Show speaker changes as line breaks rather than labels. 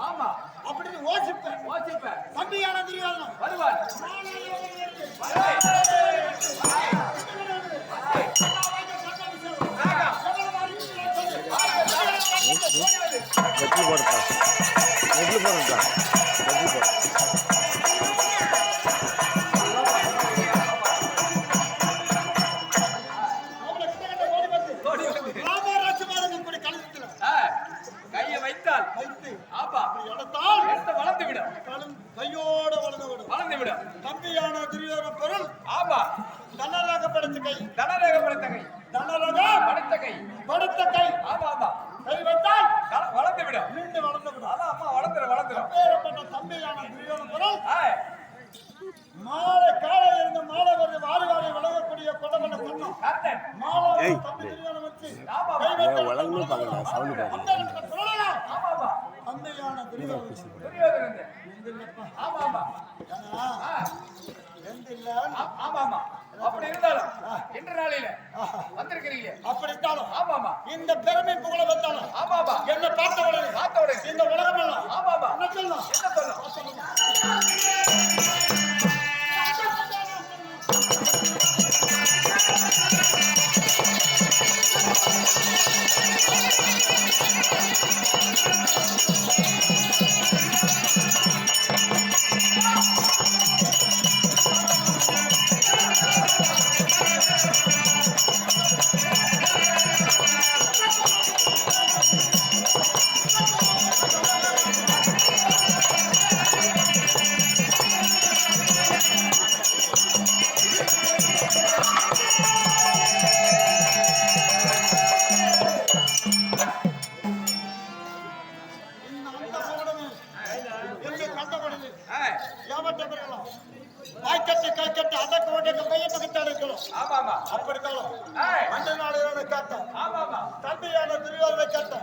ஆமா
அப்படின்னு ஓசிப்பேன் தம்பியான துரியோதனன்
வருவான்
வெற்றி போடுறா
கையை வைத்தால் வளர்ந்து விடும்
கையோட
வளர்ந்து விடும்
தம்பியான துரியோதன பொருள்
ஆமா
தனராக படைத்த கை படுத்த கை
ஆமா ஆமா
கை வைத்தால்
வளர்ந்து விடும்
மீண்டும் வளர்ந்து விடும்
அதான் அம்மா வளர்ந்துடும்
அப்பேற்பட்ட தம்பியான துரியோதன பொருள் மாலை காலை இருந்து மாலை வந்து வாரி வாரி விலகக்கூடிய கொண்டமல்ல சொன்னோம் மாலை தம்பி துரியோதன வச்சு
வளர்ந்து பார்க்கலாம் சவுண்ட்
தம்பியான
துரியோதனன் ஆமா ஆமா ஆமா அப்படி இருந்தாலும் இன்று நாளில வந்திருக்கிறீங்க
அப்படித்தாலும்
ஆமாமா
இந்த பெருமை புகழ வந்தாலும்
ஆமாமா
என்ன பார்த்த உடனே இந்த உலகம் எல்லாம்
ஆமாமா
என்ன சொல்லலாம் தம்பியான துரியோதனை கேட்ட